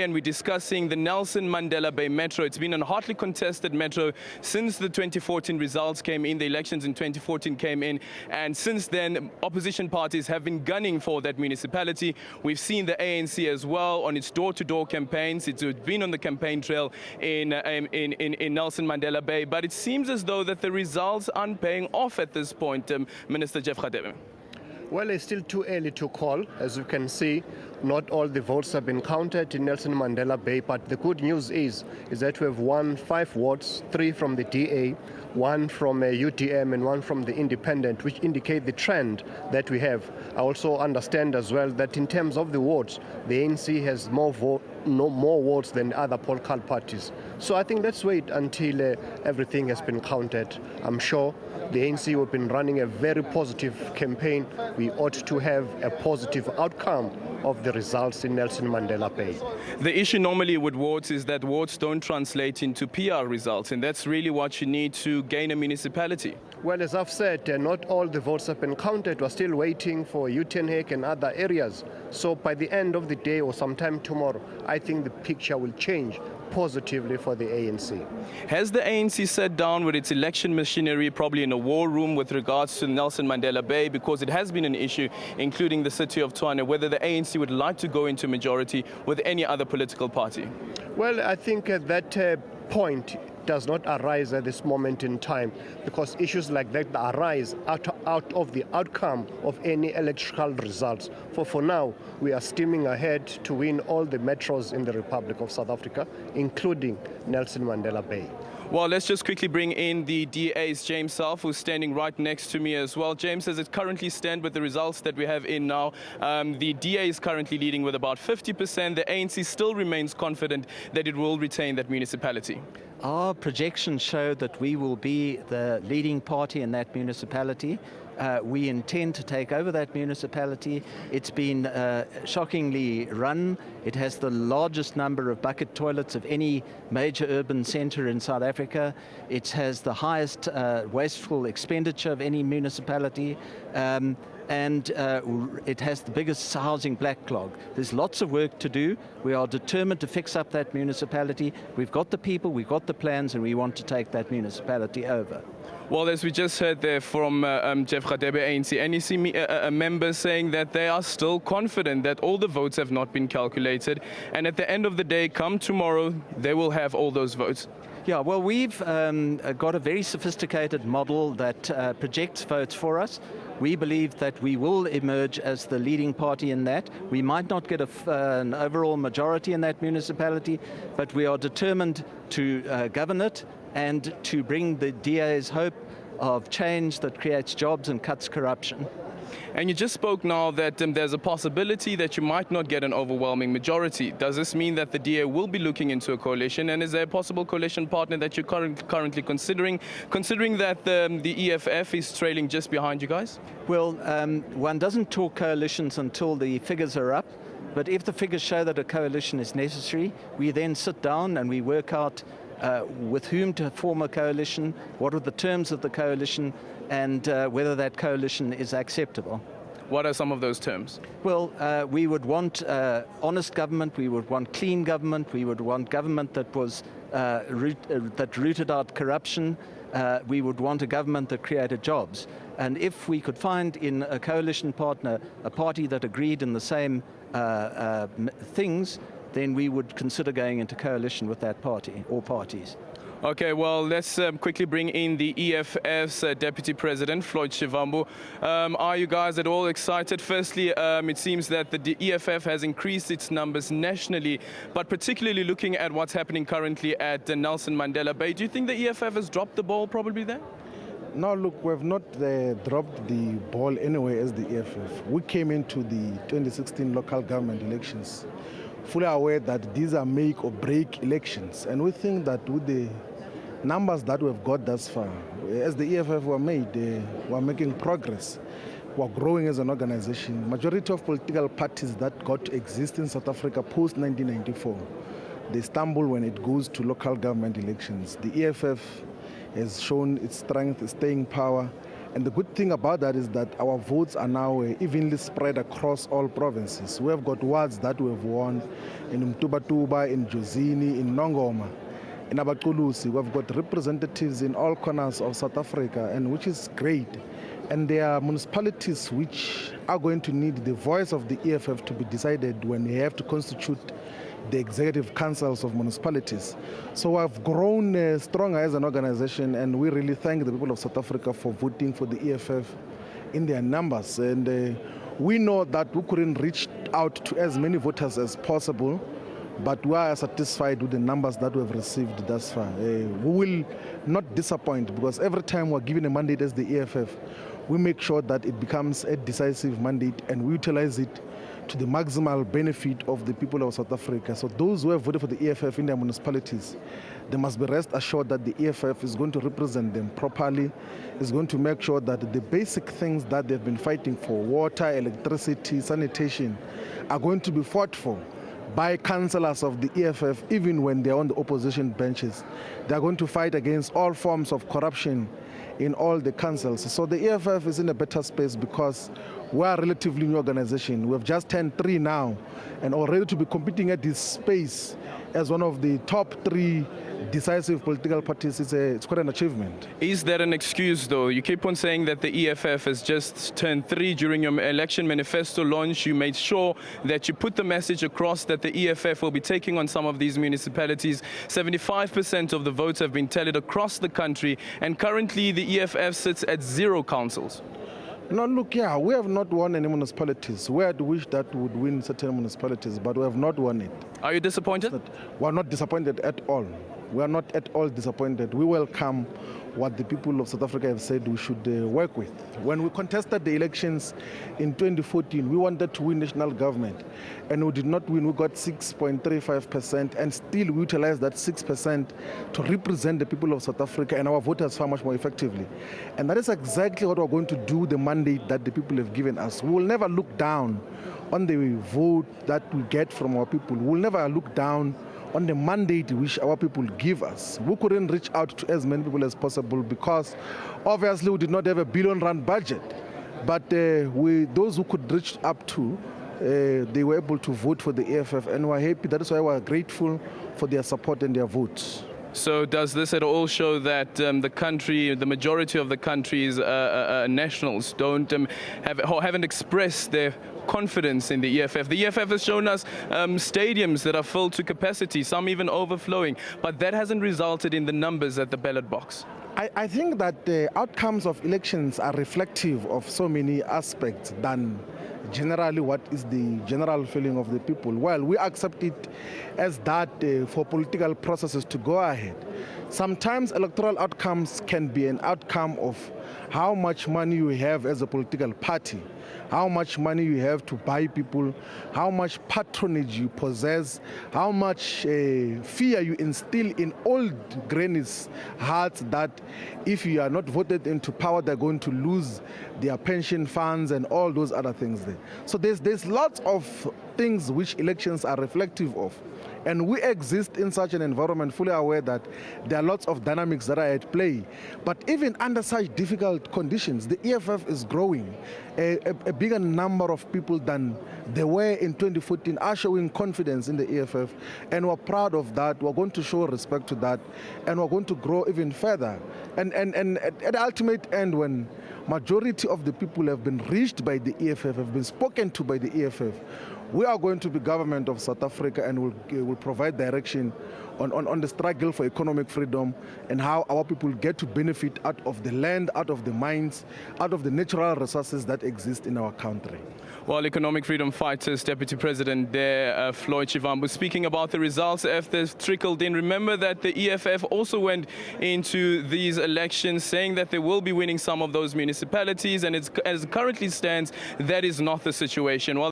And we're discussing the Nelson Mandela Bay Metro. It's been a hotly contested metro since the 2014 results came in, the elections in 2014 came in, and since then opposition parties have been gunning for that municipality. We've seen the ANC as well on its door-to-door campaigns. It's been on the campaign trail in Nelson Mandela Bay, but it seems as though that the results aren't paying off at this point, Minister Jeff Radebe. Well, it's still too early to call. As you can see, not all the votes have been counted in Nelson Mandela Bay, but the good news is that we have won 5 wards, 3 from the DA, 1 from UDM and 1 from the Independent, which indicate the trend that we have. I also understand as well that in terms of the wards, the ANC has more wards than other political parties. So I think let's wait until everything has been counted. I'm sure the ANC have been running a very positive campaign. We ought to have a positive outcome of the results in Nelson Mandela Bay. The issue normally with wards is that wards don't translate into PR results, and that's really what you need to gain a municipality. Well, as I've said, not all the votes have been counted. We're still waiting for Uitenhage and other areas. So by the end of the day or sometime tomorrow, I think the picture will change positively for the ANC. Has the ANC sat down with its election machinery, probably in a war room, with regards to Nelson Mandela Bay, because it has been an issue, including the city of Tshwane, whether the ANC would like to go into majority with any other political party? Well, I think that point does not arise at this moment in time, because issues like that arise out of the outcome of any electoral results. For now, we are steaming ahead to win all the metros in the Republic of South Africa, including Nelson Mandela Bay. Well, let's just quickly bring in the DA's James Self, who's standing right next to me as well. James, as it currently stands with the results that we have in now, the DA is currently leading with about 50%. The ANC still remains confident that it will retain that municipality. Our projections show that we will be the leading party in that municipality. We intend to take over that municipality. It's been shockingly run. It has the largest number of bucket toilets of any major urban centre in South Africa. It has the highest wasteful expenditure of any municipality. And it has the biggest housing backlog. There's lots of work to do. We are determined to fix up that municipality. We've got the people, we've got the plans, and we want to take that municipality over. Well, as we just heard there from Jeff Radebe, ANC members saying that they are still confident that all the votes have not been calculated, and at the end of the day, come tomorrow, they will have all those votes. Yeah, well, we've got a very sophisticated model that projects votes for us. We believe that we will emerge as the leading party in that. We might not get an overall majority in that municipality, but we are determined to govern it and to bring the DA's hope of change that creates jobs and cuts corruption. And you just spoke now that there's a possibility that you might not get an overwhelming majority. Does this mean that the DA will be looking into a coalition? And is there a possible coalition partner that you're currently considering that the EFF is trailing just behind you guys? Well, one doesn't talk coalitions until the figures are up. But if the figures show that a coalition is necessary, we then sit down and we work out with whom to form a coalition, what are the terms of the coalition, and whether that coalition is acceptable. What are some of those terms? Well, we would want honest government, we would want clean government, we would want government that was that rooted out corruption, we would want a government that created jobs. And if we could find in a coalition partner a party that agreed in the same things, then we would consider going into coalition with that party or parties. Okay, well, let's quickly bring in the EFF's Deputy President, Floyd Shivambu. Are you guys at all excited? Firstly, it seems that the EFF has increased its numbers nationally, but particularly looking at what's happening currently at the Nelson Mandela Bay, do you think the EFF has dropped the ball probably there? No, look, we've not dropped the ball anyway as the EFF. We came into the 2016 local government elections fully aware that these are make or break elections. And we think that with the numbers that we've got thus far, as the EFF were making progress. We're growing as an organization. Majority of political parties that got to exist in South Africa post-1994, they stumble when it goes to local government elections. The EFF has shown its strength, its staying power, And the good thing about that is that our votes are now evenly spread across all provinces. We have got wards that we have won in Mtubatuba, in Jozini, in Nongoma, in Abaqulusi. We have got representatives in all corners of South Africa, and which is great. And there are municipalities which are going to need the voice of the EFF to be decided when they have to constitute the executive councils of municipalities. So I've grown stronger as an organization, and we really thank the people of South Africa for voting for the EFF in their numbers. And we know that we couldn't reach out to as many voters as possible, but we are satisfied with the numbers that we have received thus far. We will not disappoint, because every time we're given a mandate as the EFF, we make sure that it becomes a decisive mandate and we utilize it to the maximal benefit of the people of South Africa. So those who have voted for the EFF in their municipalities, they must be rest assured that the EFF is going to represent them properly, is going to make sure that the basic things that they've been fighting for, water, electricity, sanitation, are going to be fought for by councillors of the EFF, even when they're on the opposition benches. They're going to fight against all forms of corruption in all the councils. So the EFF is in a better space because we are a relatively new organization. We have just turned 3 now, and already to be competing at this space as one of the top 3 decisive political parties, it's quite an achievement. Is that an excuse, though? You keep on saying that the EFF has just turned 3 during your election manifesto launch. You made sure that you put the message across that the EFF will be taking on some of these municipalities. 75% of the votes have been tallied across the country, and currently the EFF sits at 0 councils. No, look, yeah, we have not won any municipalities. We had wished that we would win certain municipalities, but we have not won it. Are you disappointed? We are not disappointed at all. We are not at all disappointed. We welcome what the people of South Africa have said we should work with. When we contested the elections in 2014, we wanted to win national government, and we did not win. We got 6.35%, and still we utilized that 6% to represent the people of South Africa and our voters far much more effectively. And that is exactly what we're going to do, the mandate that the people have given us. We will never look down on the vote that we get from our people. We will never look down on the mandate which our people give us. We couldn't reach out to as many people as possible because obviously we did not have a billion-rand budget. But those who could reach up to, they were able to vote for the EFF, and we're happy. That is why we're grateful for their support and their votes. So does this at all show that the country, the majority of the country's nationals haven't expressed their confidence in the EFF? The EFF has shown us stadiums that are filled to capacity, some even overflowing, but that hasn't resulted in the numbers at the ballot box. I think that the outcomes of elections are reflective of so many aspects than generally what is the general feeling of the people. Well, we accept it as that for political processes to go ahead. Sometimes electoral outcomes can be an outcome of how much money you have as a political party, how much money you have to buy people, how much patronage you possess, how much fear you instill in old grannies' hearts that if you are not voted into power, they're going to lose their pension funds and all those other things there. So there's lots of things which elections are reflective of. And we exist in such an environment, fully aware that there are lots of dynamics that are at play. But even under such difficult conditions, the EFF is growing. A bigger number of people than they were in 2014 are showing confidence in the EFF, and we're proud of that. We're going to show respect to that, and we're going to grow even further. And at the ultimate end, when majority of the people have been reached by the EFF, have been spoken to by the EFF, we are going to be government of South Africa, and will provide direction on the struggle for economic freedom and how our people get to benefit out of the land, out of the mines, out of the natural resources that exist in our country. Well, Economic Freedom Fighters Deputy President there, Floyd Shivambu, speaking about the results after trickled in. Remember that the EFF also went into these elections saying that they will be winning some of those municipalities, and as it currently stands, that is not the situation. Well,